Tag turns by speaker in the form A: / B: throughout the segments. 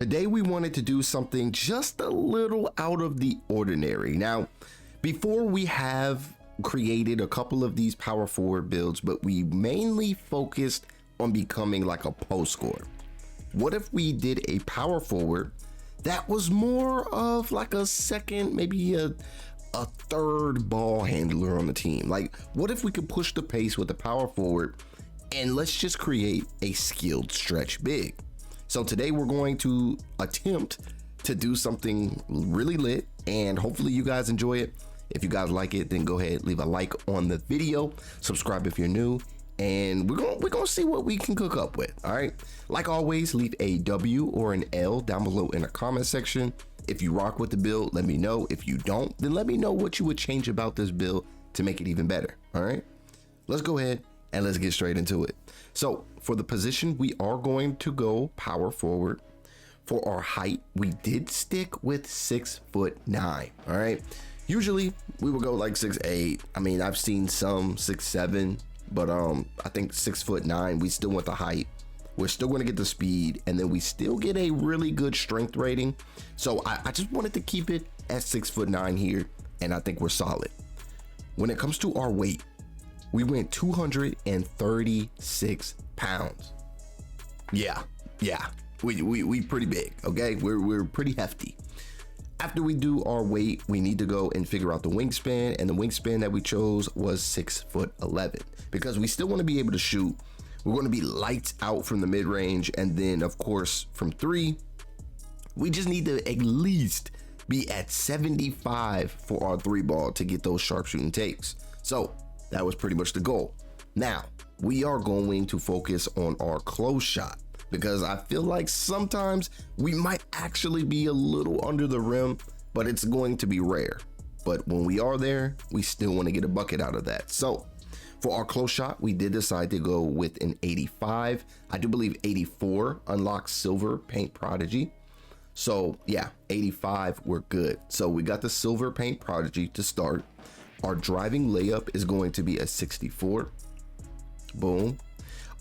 A: Today we wanted to do something just a little out of the ordinary. Now, before we have created a couple of these power forward builds, but we mainly focused on becoming like a post scorer. What if we did a power forward that was more of like a second, maybe a third ball handler on the team? Like, what if we could push the pace with the power forward and let's just create a skilled stretch big? So today we're going to attempt to do something really lit, and hopefully you guys enjoy it. If you guys like it, then go ahead, leave a like on the video, subscribe if you're new, and we're gonna see what we can cook up with. All right, like always, leave a W or an L down below in the comment section. If you rock with the build, let me know. If you don't, then let me know what you would change about this build to make it even better. All right, let's go ahead and let's get straight into it. So for the position, we are going to go power forward. For our height, we did stick with 6'9". All right, usually we would go like 6'8". I mean, I've seen some 6'7", but I think 6'9", we still want the height. We're still going to get the speed, and then we still get a really good strength rating. So I just wanted to keep it at 6'9" here, and I think we're solid. When it comes to our weight, we went 236 pounds. Yeah, we pretty big, okay? We're pretty hefty. After we do our weight, we need to go and figure out the wingspan, and the wingspan that we chose was 6'11", because we still want to be able to shoot. We're going to be lights out from the mid range, and then of course from three, we just need to at least be at 75 for our three ball to get those sharpshooting takes. So that was pretty much the goal. Now we are going to focus on our close shot, because I feel like sometimes we might actually be a little under the rim, but it's going to be rare. But when we are there, we still want to get a bucket out of that. So for our close shot, we did decide to go with an 85. I do believe 84 unlocks silver paint prodigy. So yeah, 85, we're good. So we got the silver paint prodigy to start. Our driving layup is going to be a 64. Boom.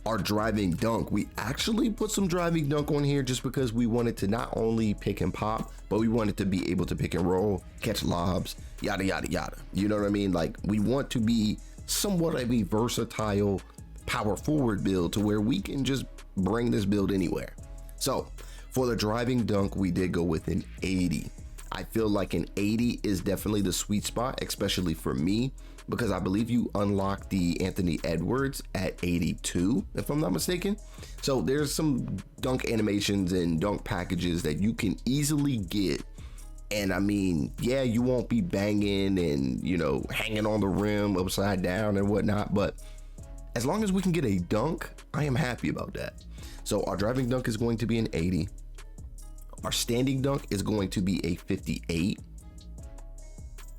A: Our driving dunk, we actually put some driving dunk on here just because we wanted to not only pick and pop, but we wanted to be able to pick and roll, catch lobs, yada, yada, yada. You know what I mean? Like, we want to be somewhat of a versatile power forward build to where we can just bring this build anywhere. So for the driving dunk, we did go with an 80. I feel like an 80 is definitely the sweet spot, especially for me, because I believe you unlock the Anthony Edwards at 82, if I'm not mistaken. So there's some dunk animations and dunk packages that you can easily get. And I mean, yeah, you won't be banging and, you know, hanging on the rim upside down and whatnot, but as long as we can get a dunk, I am happy about that. So our driving dunk is going to be an 80. Our standing dunk is going to be a 58.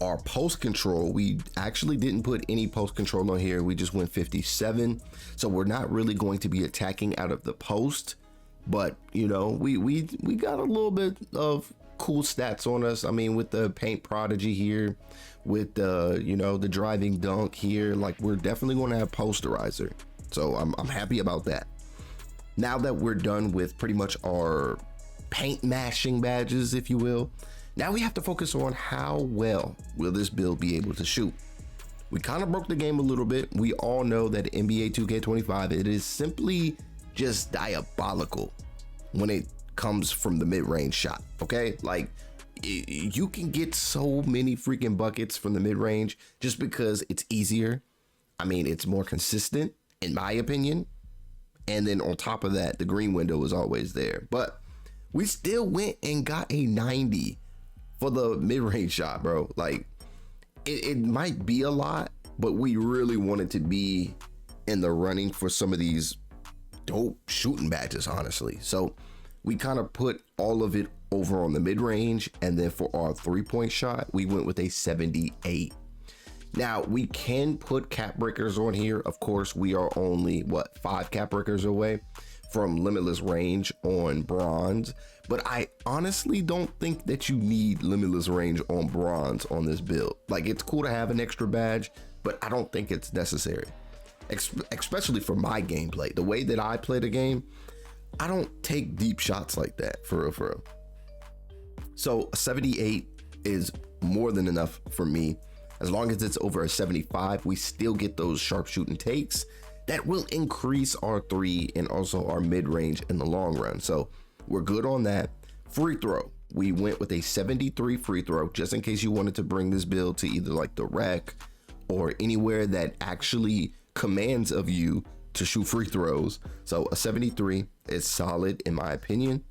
A: Our post control, we actually didn't put any post control on here. We just went 57. So we're not really going to be attacking out of the post, but you know, we got a little bit of cool stats on us. I mean, with the paint prodigy here, with the, you know, the driving dunk here, like we're definitely going to have posterizer. So I'm happy about that. Now that we're done with pretty much our paint mashing badges, if you will, now we have to focus on how well will this build be able to shoot. We kind of broke the game a little bit. We all know that NBA 2K25, it is simply just diabolical when it comes from the mid-range shot. Okay, like you can get so many freaking buckets from the mid-range just because it's easier. I mean, it's more consistent in my opinion, and then on top of that, the green window is always there. But we still went and got a 90 for the mid-range shot, bro. Like it might be a lot, but we really wanted to be in the running for some of these dope shooting badges, honestly. So we kind of put all of it over on the mid-range, and then for our three-point shot, we went with a 78. Now we can put cap breakers on here. Of course, we are only 5 cap breakers away from limitless range on bronze, but I honestly don't think that you need limitless range on bronze on this build. Like, it's cool to have an extra badge, but I don't think it's necessary, especially for my gameplay. The way that I play the game, I don't take deep shots like that, for real, for real. So a 78 is more than enough for me. As long as it's over a 75, we still get those sharp shooting takes that will increase our three and also our mid-range in the long run. So we're good on that. Free throw, we went with a 73 free throw, just in case you wanted to bring this build to either like the rec or anywhere that actually commands of you to shoot free throws. So a 73 is solid in my opinion.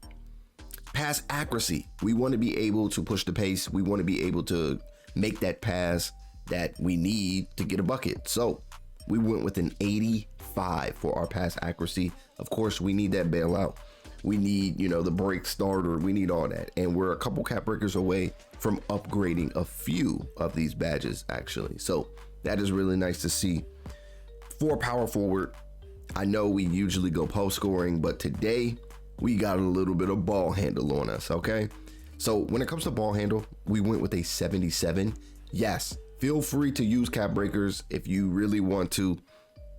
A: Pass accuracy, we want to be able to push the pace. We want to be able to make that pass that we need to get a bucket. So we went with an 85 for our pass accuracy. Of course, we need that bailout. We need, the break starter. We need all that. And we're a couple cap breakers away from upgrading a few of these badges, actually. So that is really nice to see. For power forward, I know we usually go post scoring, but today we got a little bit of ball handle on us, okay? So when it comes to ball handle, we went with a 77. Yes, feel free to use cap breakers if you really want to.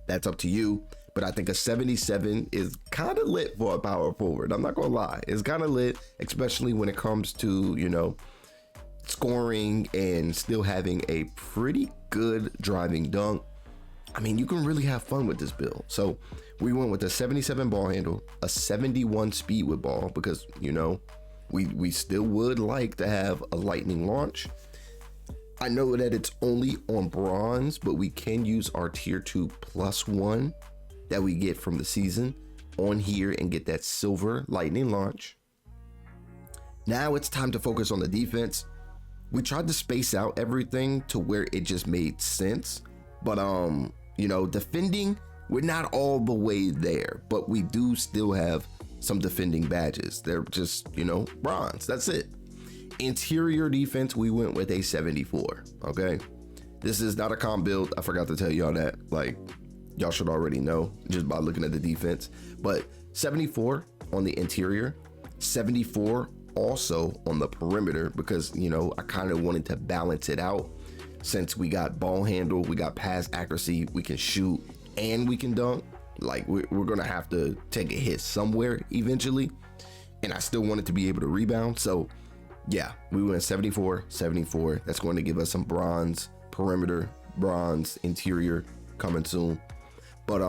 A: That's up to you. But I think a 77 is kind of lit for a power forward. I'm not gonna lie. It's kind of lit, especially when it comes to, scoring and still having a pretty good driving dunk. I mean, you can really have fun with this build. So we went with a 77 ball handle, a 71 speed with ball, because, we still would like to have a lightning launch. I know that it's only on bronze, but we can use our tier 2 +1 that we get from the season on here and get that silver lightning launch. Now it's time to focus on the defense. We tried to space out everything to where it just made sense, but defending, we're not all the way there, but we do still have some defending badges. They're just, bronze. That's it. Interior defense, we went with a 74. Okay, this is not a comp build. I forgot to tell y'all that. Like, y'all should already know just by looking at the defense. But 74 on the interior, 74 also on the perimeter, because I kind of wanted to balance it out. Since we got ball handle, we got pass accuracy, we can shoot and we can dunk. Like, we're gonna have to take a hit somewhere eventually, and I still wanted to be able to rebound. So yeah, we went 74. That's going to give us some bronze perimeter, bronze interior coming soon. But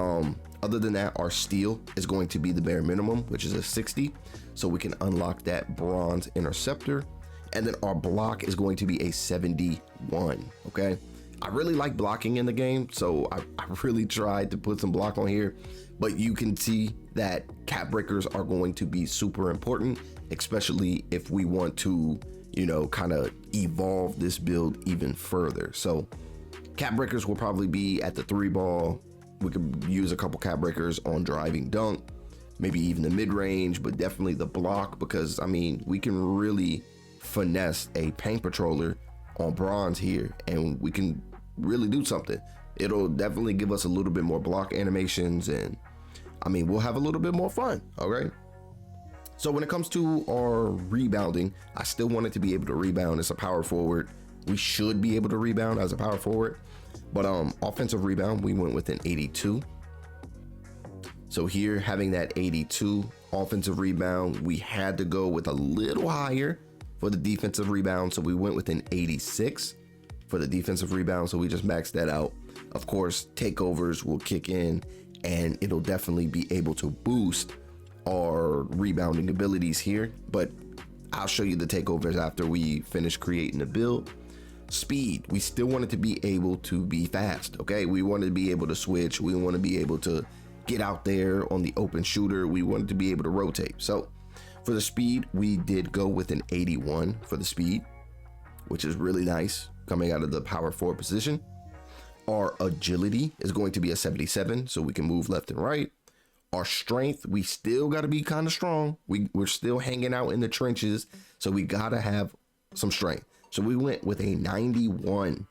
A: other than that, our steal is going to be the bare minimum, which is a 60, so we can unlock that bronze interceptor. And then our block is going to be a 71. Okay, I really like blocking in the game, so I really tried to put some block on here, but you can see that cap breakers are going to be super important, especially if we want to, kind of evolve this build even further. So cap breakers will probably be at the 3 ball. We could use a couple cap breakers on driving dunk, maybe even the mid range, but definitely the block, because I mean, we can really finesse a paint patroller on bronze here, and we can really do something. It'll definitely give us a little bit more block animations, and I mean, we'll have a little bit more fun. All right. So when it comes to our rebounding, I still want it to be able to rebound. It's a power forward. We should be able to rebound as a power forward, but offensive rebound, we went with an 82. So here, having that 82 offensive rebound, we had to go with a little higher for the defensive rebound, so we went with an 86 for the defensive rebound. So we just maxed that out. Of course, takeovers will kick in, and it'll definitely be able to boost our rebounding abilities here, but I'll show you the takeovers after we finish creating the build. Speed, we still want it to be able to be fast. Okay, we want to be able to switch. We want to be able to get out there on the open shooter. We wanted to be able to rotate. So for the speed, we did go with an 81 for the speed, which is really nice coming out of the power forward position. Our agility is going to be a 77, so we can move left and right. Our strength, we still got to be kind of strong. We're still hanging out in the trenches, so we got to have some strength. So we went with a 91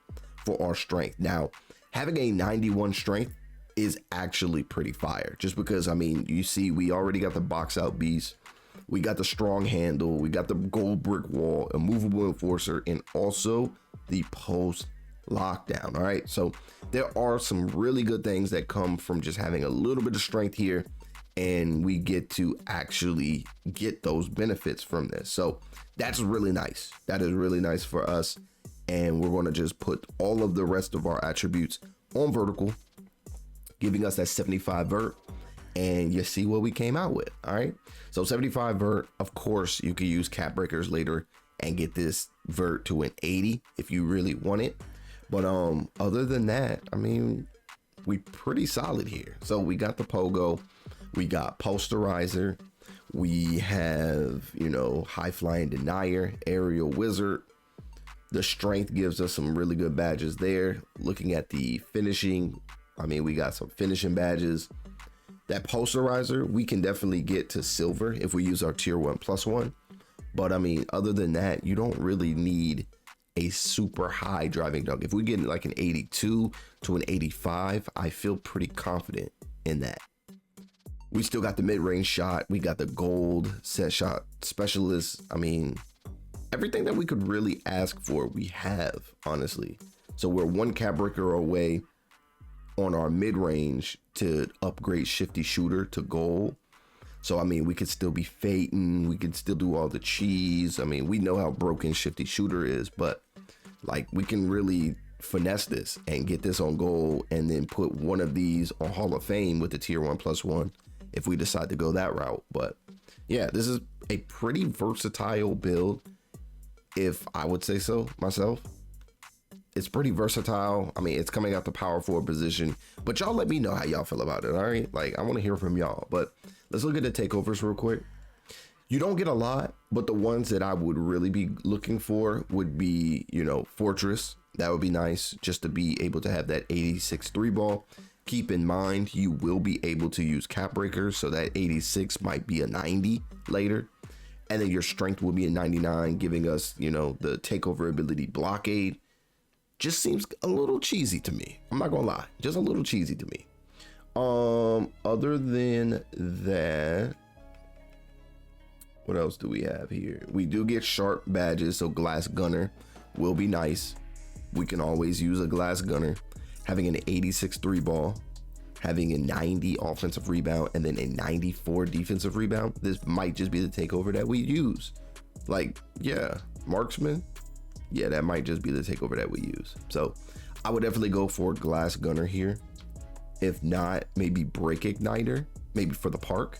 A: for our strength. Now, having a 91 strength is actually pretty fire, just because, I mean, you see, we already got the box out beast. We got the strong handle. We got the gold brick wall, a movable enforcer, and also the post lockdown. All right, so there are some really good things that come from just having a little bit of strength here and we get to actually get those benefits from this. So that's really nice. That is really nice for us. And we're going to just put all of the rest of our attributes on vertical, giving us that 75 vert. And you see what we came out with. All right. So 75 vert, of course, you can use cap breakers later and get this vert to an 80 if you really want it. But other than that, I mean, we pretty solid here. So we got the pogo, we got posterizer, we have, you know, high flying denier, aerial wizard. The strength gives us some really good badges there. Looking at the finishing, I mean, we got some finishing badges. That posterizer, we can definitely get to silver if we use our tier 1+1. But I mean, other than that, you don't really need a super high driving dunk. If we get like an 82 to an 85, I feel pretty confident in that. We still got the mid-range shot. We got the gold set shot specialist. I mean, everything that we could really ask for, we have, honestly. So we're one cap breaker away on our mid-range to upgrade shifty shooter to gold. So, I mean, we could still be fading. We could still do all the cheese. I mean, we know how broken shifty shooter is, but like we can really finesse this and get this on gold and then put one of these on Hall of Fame with the tier 1+1 if we decide to go that route. But yeah, this is a pretty versatile build, if I would say so myself. It's pretty versatile. I mean, it's coming out the power forward position, but y'all let me know how y'all feel about it. All right. Like, I want to hear from y'all, but let's look at the takeovers real quick. You don't get a lot, but the ones that I would really be looking for would be, you know, Fortress. That would be nice just to be able to have that 86 3 ball. Keep in mind, you will be able to use cap breakers. So that 86 might be a 90 later. And then your strength will be a 99, giving us, you know, the takeover ability blockade. Just seems a little cheesy to me. I'm not gonna lie, just a little cheesy to me. Other than that, what else do we have here? We do get sharp badges, so glass gunner will be nice. We can always use a glass gunner. Having an 86 3 ball, having a 90 offensive rebound, and then a 94 defensive rebound. This might just be the takeover that we use. Like, yeah, marksman. Yeah, that might just be the takeover that we use. So I would definitely go for glass gunner here. If not, maybe break igniter, maybe for the park.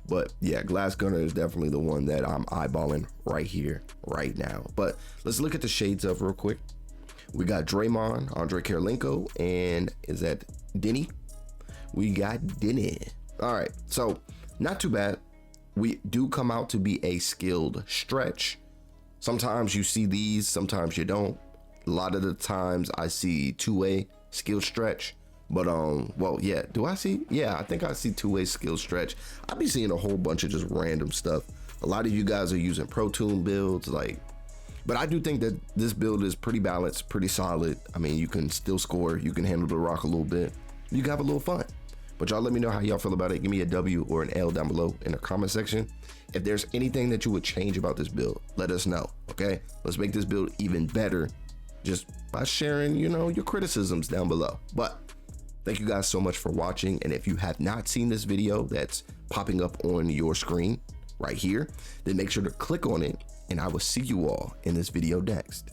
A: But yeah, glass gunner is definitely the one that I'm eyeballing right here, right now. But let's look at the shades of real quick. We got Draymond, Andre Karolinko, and is that Denny? We got Denny. All right, so not too bad. We do come out to be a skilled stretch. Sometimes you see these, sometimes you don't. A lot of the times I see two-way skill stretch, but well, yeah, do I see? Yeah, I think I see two-way skill stretch. I'll be seeing a whole bunch of just random stuff. A lot of you guys are using Pro Tool builds, like, but I do think that this build is pretty balanced, pretty solid. I mean, you can still score, you can handle the rock a little bit, you can have a little fun. But y'all let me know how y'all feel about it. Give me a W or an L down below in the comment section. If there's anything that you would change about this build, let us know, okay? Let's make this build even better just by sharing, you know, your criticisms down below. But thank you guys so much for watching. And if you have not seen this video that's popping up on your screen right here, then make sure to click on it, and I will see you all in this video next.